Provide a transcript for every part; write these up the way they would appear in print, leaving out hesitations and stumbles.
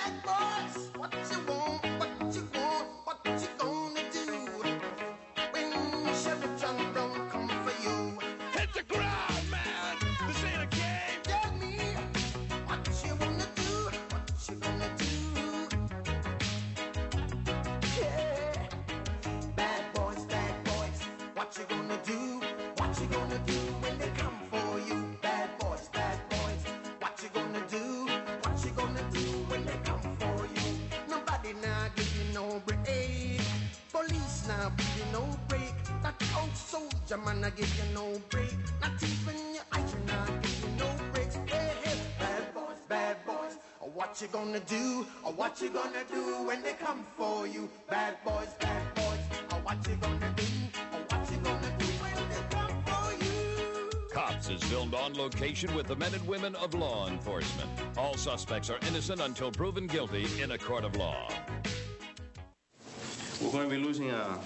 Bad boys, what you want, what you want, what you gonna do when Sheriff John Brown come for you? Hit the ground, man! This ain't a game! Tell me what you wanna do, what you gonna do. Yeah. Bad boys, what you gonna do? What you gonna do when they come for you? Bad boys, what you gonna do? What you gonna do when they come for you? Nobody now give you no break. Police now give you no break. That old soldier man I give you no break. Not even your eyes now give you no breaks. Hey, hey, bad boys, what you gonna do? Or what you gonna do when they come for you? Bad boys, or what you gonna do? Or what you gonna do when they come for you? Cops is filmed on location with the men and women of law enforcement. All suspects are innocent until proven guilty in a court of law. We're going to be losing a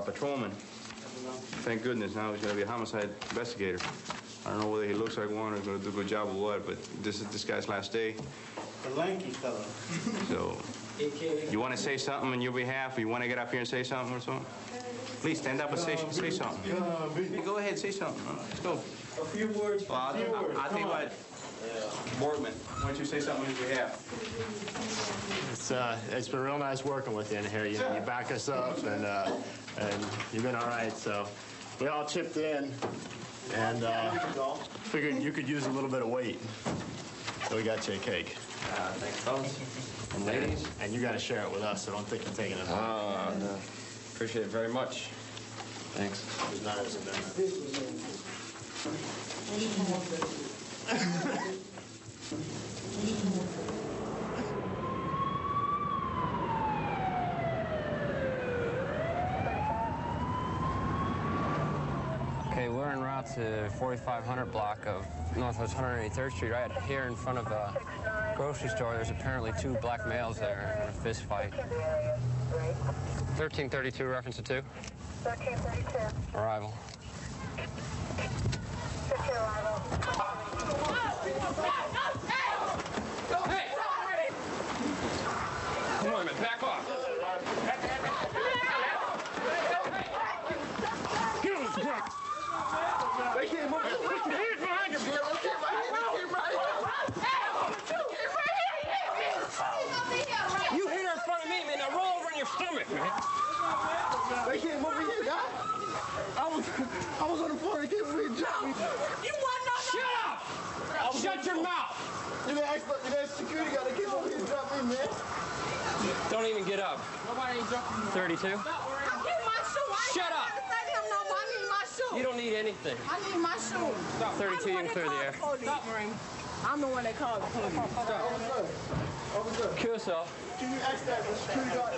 patrolman. Thank goodness now he's going to be a homicide investigator. I don't know whether he looks like one or going to do a good job or what, but this is this guy's last day. The lanky fellow. So, you want to say something on your behalf? Or you want to get up here and say something or something? Please stand up and say something. Go ahead, say something. Let's go. A few words. Well, I'll tell you what. Boardman, why don't you say something on his behalf? It's been real nice working with you in here. You back us up, and you've been all right. So we all chipped in, and figured you could use a little bit of weight. So we got you a cake. Thanks, fellas. And ladies. And you got to share it with us, so don't think you're taking it home. No. Appreciate it very much. Thanks. It's not as Okay, we're en route to 4500 block of Northwest 183rd Street, right here in front of a grocery store. There's apparently two black males there in a fist fight. 1332, reference to 2. 1332. Arrival. 50 arrival. Hey! Come on, man, back off. Get him, Jack. They can't move. Put your hands behind you, bro. You hit her in front of me, man. Now roll over in your stomach, man. They can't move me here, guy. I was on the floor. They can't move me and jump me. You want no? Shut up! Shut your mouth! You got security guard. They can't move me and jump me, man. Don't even get up. Nobody ain't jumping. 32. I need my shoe. Shut up! I need my shoe. You don't need anything. I need my shoe. Stop. 32, you can clear the air. Stop, Marine. I'm the one that called the police. Stop. Kill yourself. Can you ask that security guard?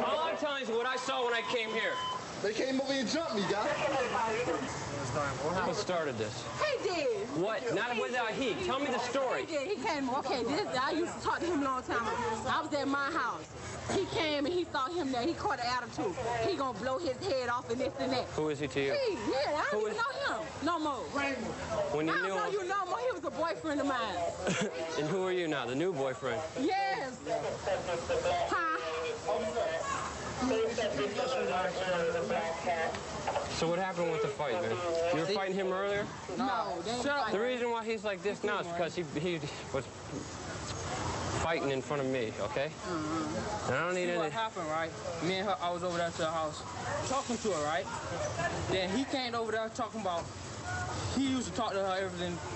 All I'm telling you is what I saw when I came here. They came over and jumped me, guys. What started this? He did. What? Not without he. Tell me the story. He did. He came. Okay, I used to talk to him a long time ago. I was at my house. He came and he saw him there. He caught an attitude. He gonna blow his head off and this and that. Who is he to you? I don't even know him no more. When you I knew don't know him? you no more. He was a boyfriend of mine. And who are you now? The new boyfriend? Yes. Huh? So what happened with the fight, man? You were fighting him earlier? No, they ain't fighting. The reason why he's like this now is because he was fighting in front of me, okay? And I don't need any... What happened, right? Me and her, I was over there to the house talking to her, right? Then he came over there talking about, he used to talk to her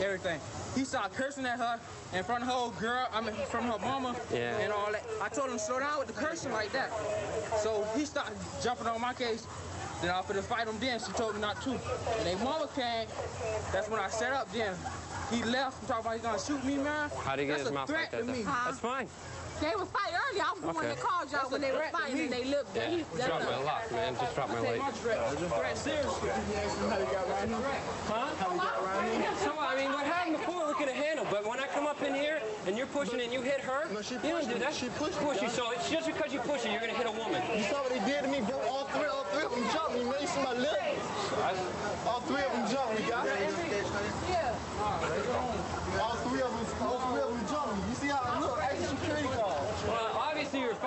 everything. He started cursing at her in front of her old girl, in front of her mama and all that. I told him to slow down with the cursing like that. So he started jumping on my case. Then I offered to fight him then. She told me not to. And then mama came. That's when I set up then. He left and talked about he's gonna shoot me, man. How did he get his mouth like that? That's fine. They was fighting earlier. I was the one that called y'all when they were fighting and they looked. Yeah, drop my lock, man. Just drop my leg. Threat seriously. How you got around here? Huh? How you got around here? So, I mean, what happened before we could have handled, but when I come up in here and you're pushing and you hit her, No, she you don't pushed do me. that. She pushed me, Push you, guys. so it's just because you push her, you're gonna hit a woman. You saw what they did to me, bro. All three of them jumped me, man. You see my lip? All three of them jumped me, guys. Yeah. All three of them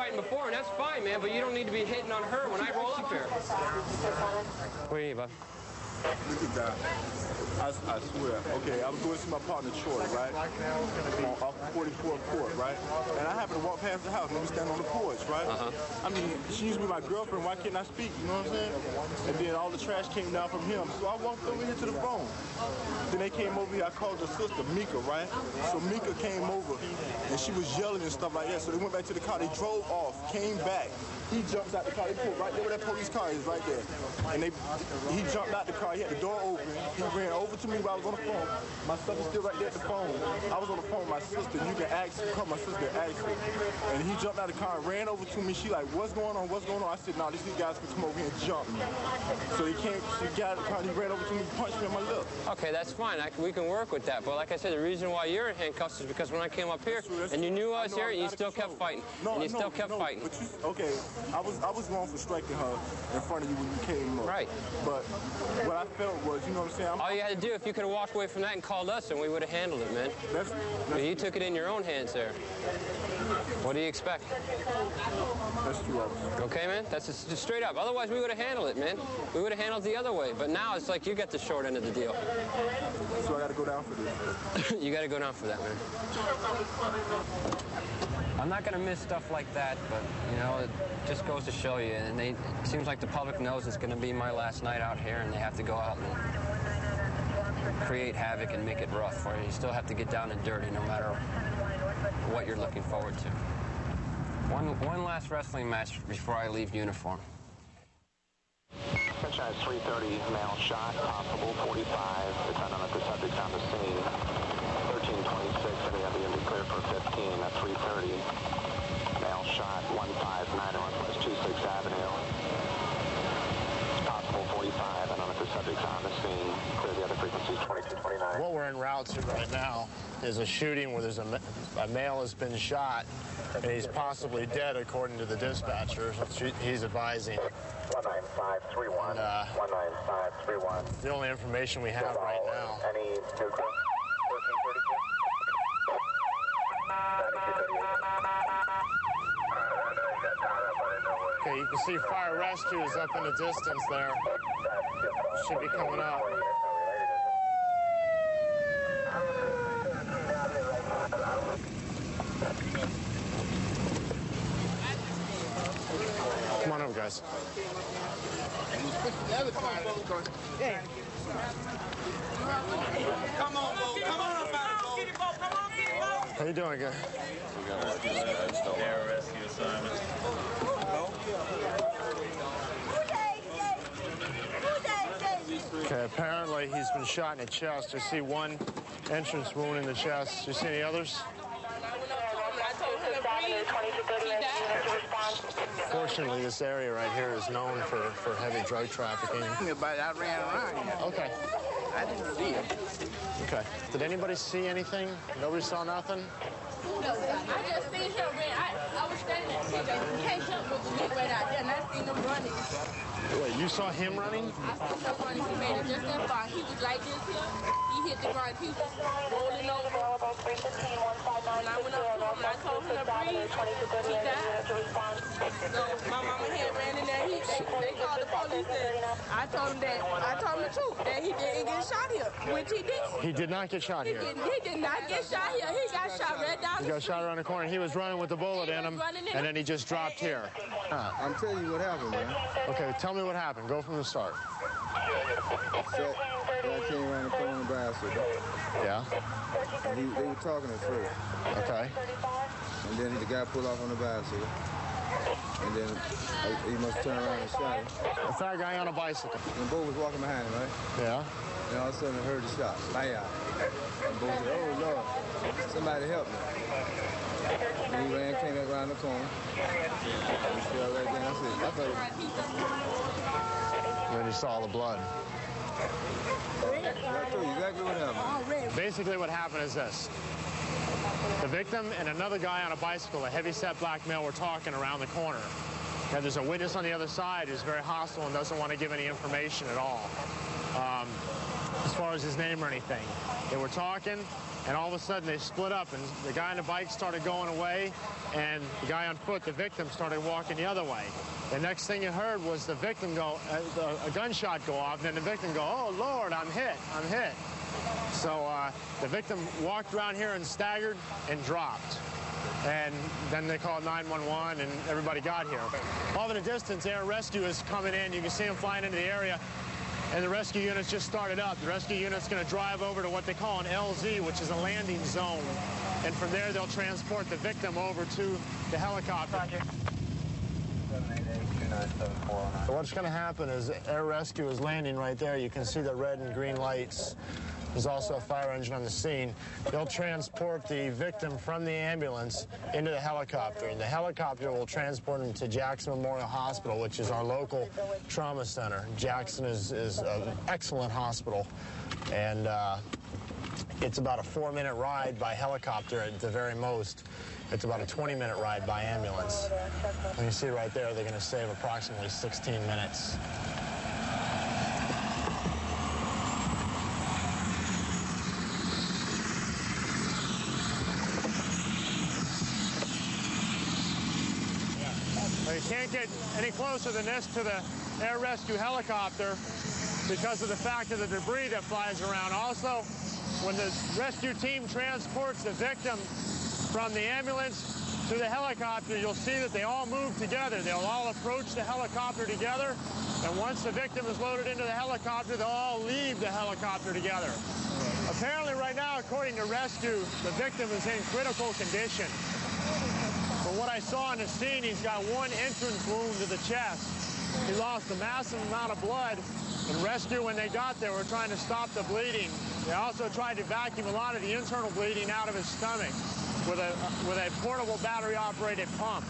fighting before, and that's fine, man, but you don't need to be hitting on her when I roll up here. What do you need, bud? Look at that. I swear. Okay, I was going to see my partner Troy, right? Off 44th Court, right? And I happened to walk past the house and we stand on the porch, right? I mean, she used to be my girlfriend. Why can't I speak? You know what I'm saying? And then all the trash came down from him. So I walked over here to the phone. Then they came over here. I called her sister, Mika, right? So Mika came over and she was yelling and stuff like that. So they went back to the car. They drove off, came back. He jumps out the car. They pulled right there where that police car is, right there. And he jumped out the car. He had the door open. He ran over to me while I was on the phone. My stuff is still right there at the phone. I was on the phone with my sister. You can ask, call my sister and ask her. And he jumped out of the car and ran over to me. She like, what's going on? What's going on? I said, no, these guys can come over here and jump me. So he came, she got out of the car, he ran over to me, punched me in my lip. Okay, that's fine. We can work with that. But like I said, the reason why you're in handcuffs is because when I came up here and you knew I was here, you still kept fighting. And you still kept fighting. But okay, I was wrong for striking her in front of you when you came up. Right. But what I felt was, you know what I'm saying? All you had to do, if you could have walked away from that and called us, and we would have handled it, man. But you took it in your own hands there. What do you expect? That's true, officer. Okay, man? That's just straight up. Otherwise, we would have handled it, man. We would have handled it the other way. But now it's like you get the short end of the deal. So I got to go down for this? You got to go down for that, man. I'm not going to miss stuff like that, but, you know, it just goes to show you. And it seems like the public knows it's going to be my last night out here, and they have to go out and create havoc and make it rough for you. You still have to get down and dirty no matter what you're looking forward to. One last wrestling match before I leave uniform. Sunshine 330, male shot, possible 45. It's unknown if the subject's on the scene. 1326, and they have the cleared for 15 at 330. Male shot, 159 Northwest 26th Avenue. It's possible 45, unknown if the subject's on the scene. Clear the other frequencies, 2229. What we're en route to right now is a shooting where there's a male has been shot and he's possibly dead according to the dispatcher. He's advising. 19531. 19531. The only information we have right now. Any new crew? 1332. Okay, you can see fire rescue is up in the distance there. Should be coming up. Come on over, guys. Hey. Come on, Bo. Come on up, Bo. Get it, Bo. Come on, get it, Bo. How you doing, guys? We got a air rescue assignment. Okay, apparently he's been shot in the chest. I see one entrance wound in the chest. Do you see any others? Fortunately, this area right here is known for heavy drug trafficking. I ran around. Okay. I didn't see him. Okay. Did anybody see anything? Nobody saw nothing? No, I just seen him run. I was standing there. He can't help but to look right out there, and I seen him running. Wait, you saw him running? I saw him running. He made it just that far. He was like this here. He hit the ground. He was rolling over. When I went up to him, I told him to breathe. He died. So my mama had ran in there. They called the police. I told him the truth, that he didn't get shot here, which he did. He did not get shot here. He did not get shot here. He got shot right down He got shot around the corner. He was running with a bullet in him, and then he just dropped here. I'm telling you what happened, man. Okay, tell me what happened. Go from the start. So, I came around the corner on the bicycle. Yeah? And they were talking at first. Okay. And then the guy pulled off on the bicycle. And then he must turn around and shot him. A fat guy on a bicycle. And Bo was walking behind him, right? Yeah. And all of a sudden I heard the shot. Bam. And Bo said, oh, Lord, somebody help me. And he ran, came back around the corner. And he fell right there. I thought When he saw the blood. I told you exactly what happened. Basically what happened is this. The victim and another guy on a bicycle, a heavy-set black male, were talking around the corner. Now, there's a witness on the other side who's very hostile and doesn't want to give any information at all. far as his name or anything. They were talking, and all of a sudden they split up, and the guy on the bike started going away, and the guy on foot, the victim, started walking the other way. The next thing you heard was the victim go, a gunshot go off, and then the victim go, "Oh, Lord, I'm hit, I'm hit." So the victim walked around here and staggered and dropped. And then they called 911, and everybody got here. Off in the distance, air rescue is coming in. You can see them flying into the area, and the rescue unit's just started up. The rescue unit's going to drive over to what they call an LZ, which is a landing zone. And from there, they'll transport the victim over to the helicopter. Roger. So what's going to happen is air rescue is landing right there. You can see the red and green lights. There's also a fire engine on the scene. They'll transport the victim from the ambulance into the helicopter, and the helicopter will transport him to Jackson Memorial Hospital, which is our local trauma center. Jackson is an excellent hospital, and it's about a 4-minute ride by helicopter at the very most. It's about a 20-minute ride by ambulance. And you see right there, they're going to save approximately 16 minutes. You can't get any closer than this to the air rescue helicopter because of the fact of the debris that flies around. Also, when the rescue team transports the victim from the ambulance to the helicopter, you'll see that they all move together. They'll all approach the helicopter together, and once the victim is loaded into the helicopter, they'll all leave the helicopter together. Apparently right now, according to rescue, the victim is in critical condition. From what I saw on the scene, he's got one entrance wound to the chest. He lost a massive amount of blood, and rescue, when they got there, were trying to stop the bleeding. They also tried to vacuum a lot of the internal bleeding out of his stomach with a portable battery-operated pump.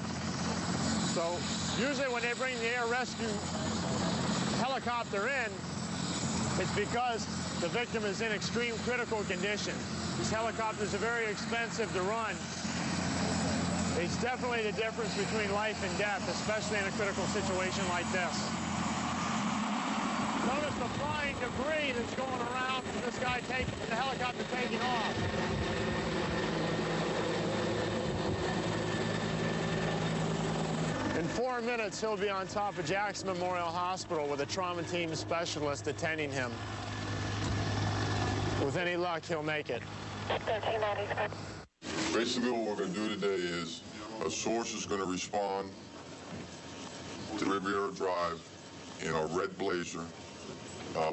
So usually when they bring the air rescue helicopter in, it's because the victim is in extreme critical condition. These helicopters are very expensive to run. It's definitely the difference between life and death, especially in a critical situation like this. Notice the flying debris that's going around from this guy the helicopter taking off. In 4 minutes, he'll be on top of Jackson Memorial Hospital with a trauma team specialist attending him. With any luck, he'll make it. Basically, what we're going to do today is a source is going to respond to Riviera Drive in a red Blazer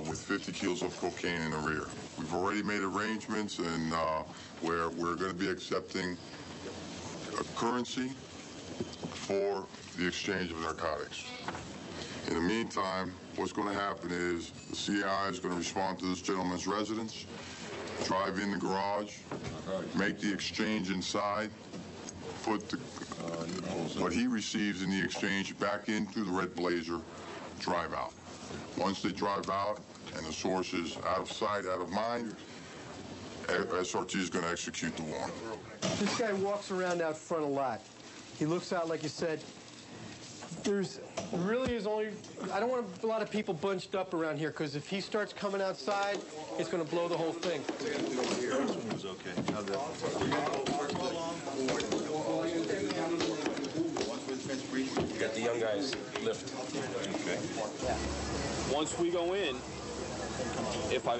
with 50 kilos of cocaine in the rear. We've already made arrangements, and where we're going to be accepting a currency for the exchange of narcotics. In the meantime, what's going to happen is the CI is going to respond to this gentleman's residence, drive in the garage, make the exchange inside, put what he receives in the exchange back into the red Blazer, drive out. Once they drive out and the source is out of sight, out of mind, SRT is going to execute the warrant. This guy walks around out front a lot. He looks out, like you said. There's really is only, I don't want a lot of people bunched up around here, because if he starts coming outside, it's going to blow the whole thing. This one was okay. You got the young guys lift. Okay. Once we go in, if I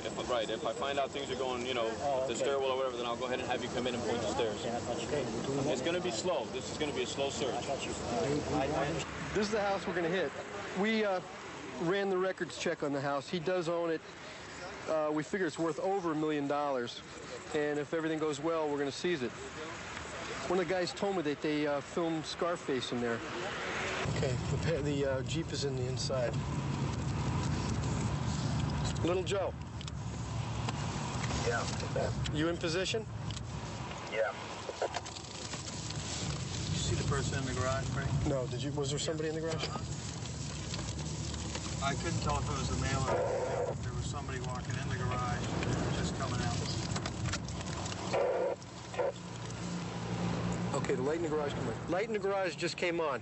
find out things are going, the stairwell or whatever, then I'll go ahead and have you come in and point the stairs. It's going to be slow. This is going to be a slow search. This is the house we're going to hit. We ran the records check on the house. He does own it. We figure it's worth over $1 million. And if everything goes well, we're going to seize it. One of the guys told me that they filmed Scarface in there. Okay, the Jeep is in the inside. Little Joe. Yeah. You in position? Yeah. You see the person in the garage, Frank? No. Was there somebody in the garage? I couldn't tell if it was a male or a female. There was somebody walking in the garage, just coming out. Okay, the light in the garage came on. Light in the garage just came on.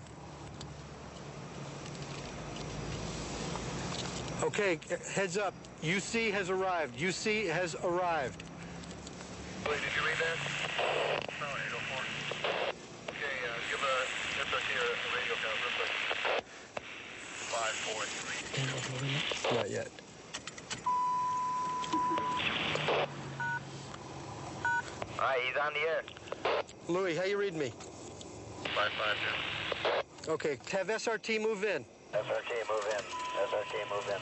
Okay, heads up. UC has arrived. UC has arrived. Wait, did you read that? No, 804. Okay, give a SRT a radio count real quick. 543. Not yet. All right, he's on the air. Louis, how you reading me? 552. Okay, have SRT move in. SRT, move in. SRT, move in.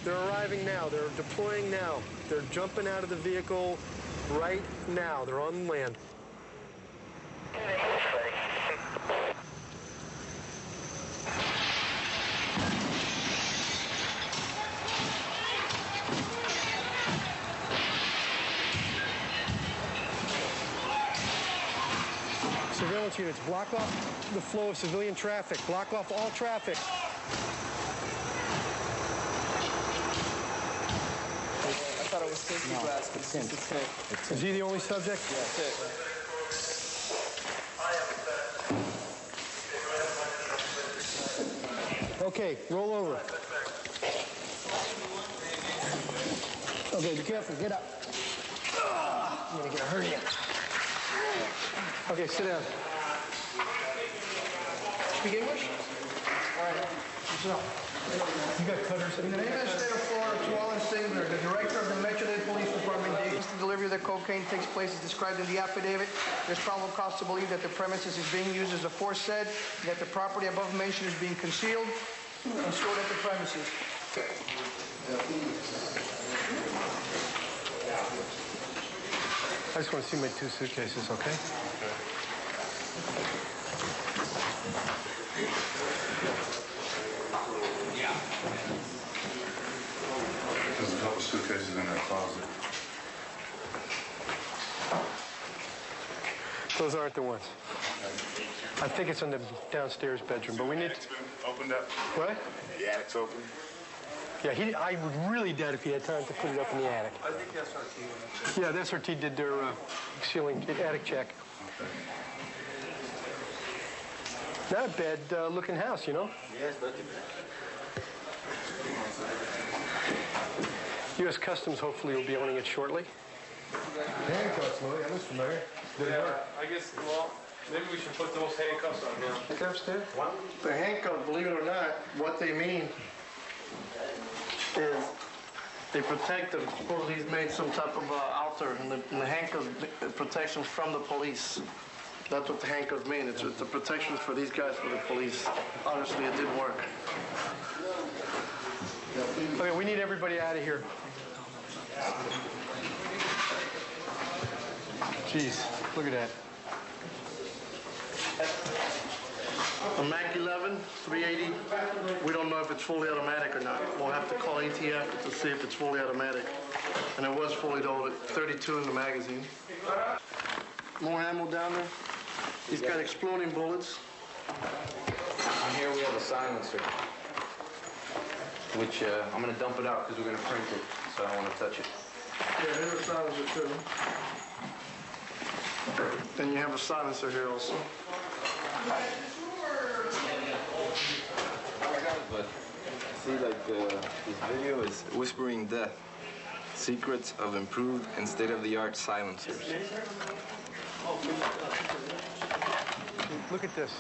They're arriving now. They're deploying now. They're jumping out of the vehicle right now. They're on land. Surveillance units, block off the flow of civilian traffic. Block off all traffic. I thought it was safety glass, but it's tint. Is he the only subject? Yeah, that's it. Okay, roll over. Okay, be careful. Get up. I'm gonna get a hernia. Okay, sit down. Speak English? All right. So, you got cutters. In the name of the state of Florida, to all in singular, the director of the Metro-Dade Police Department states the delivery of the cocaine takes place as described in the affidavit. There's probable cause to believe that the premises is being used as aforesaid, and that the property above mentioned is being concealed and stored at the premises. I just want to see my 2 suitcases, okay? Yeah. There's a couple suitcases in that closet. Those aren't the ones. I think it's in the downstairs bedroom, but we need to... Opened up. What? The attic's open. Yeah, I would really doubt if he had time to put it up in the attic. I think SRT. Yeah, the SRT did their ceiling attic check. Not a bad looking house, you know? Yes, not too bad. U.S. Customs hopefully will be owning it shortly. Handcuffs, Louis. That looks familiar. I guess, well, maybe we should put those handcuffs on him. Handcuffs there? The handcuffs, believe it or not, what they mean is they protect them. Suppose he's made some type of altar, and the handcuffs protections from the police. That's what the handcuffs mean. It's the protections for these guys for the police. Honestly, it didn't work. Okay, we need everybody out of here. Jeez, look at that. A Mac 11, 380, we don't know if it's fully automatic or not. We'll have to call ATF to see if it's fully automatic. And it was fully loaded, 32 in the magazine. More ammo down there. He's got exploding bullets. On here we have a silencer, which I'm going to dump it out because we're going to print it, so I don't want to touch it. Yeah, there's a silencer too. Then you have a silencer here also. But see, like this video is whispering death, secrets of improved and state-of-the-art silencers. Look at this.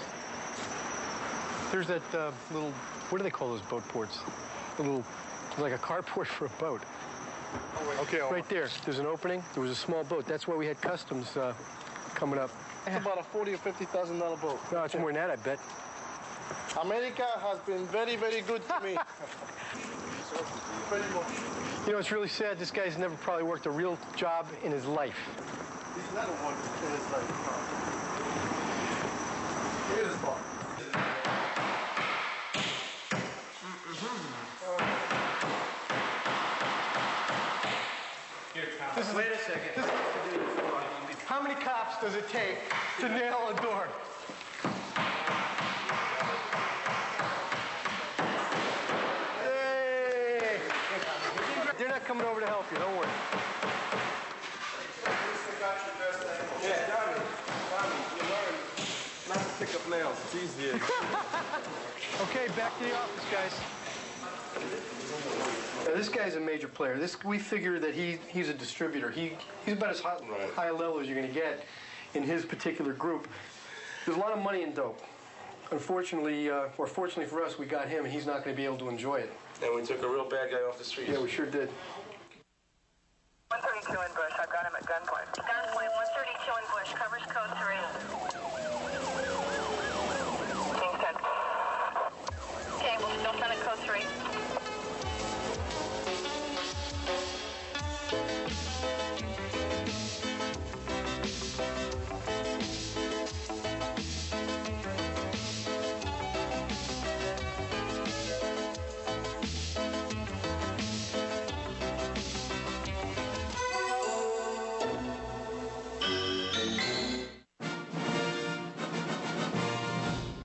There's that little, what do they call those boat ports? A little, like a carport for a boat. Okay, right there. There's an opening. There was a small boat. That's why we had customs coming up. It's about a $40,000 or $50,000 boat. No, it's more than that, I bet. America has been very, very good to me. You know, it's really sad. This guy's never probably worked a real job in his life. He's never worked in his life. Here's the spot. Wait a second. How many cops does it take to nail a door? Hey! They're not coming over to help you, don't worry. Yeah, Tommy, you learn not to pick up nails. It's easier. Okay, back to the office, guys. Now, this guy's a major player. We figure that he's a distributor. He's about as high a level as you're going to get in his particular group. There's a lot of money in dope. Unfortunately, or fortunately for us, we got him, and he's not going to be able to enjoy it. And we took a real bad guy off the street. Yeah, we sure did. 132 in Bush. I've got him at gunpoint. Gunpoint, 132 in Bush. Covers code 3.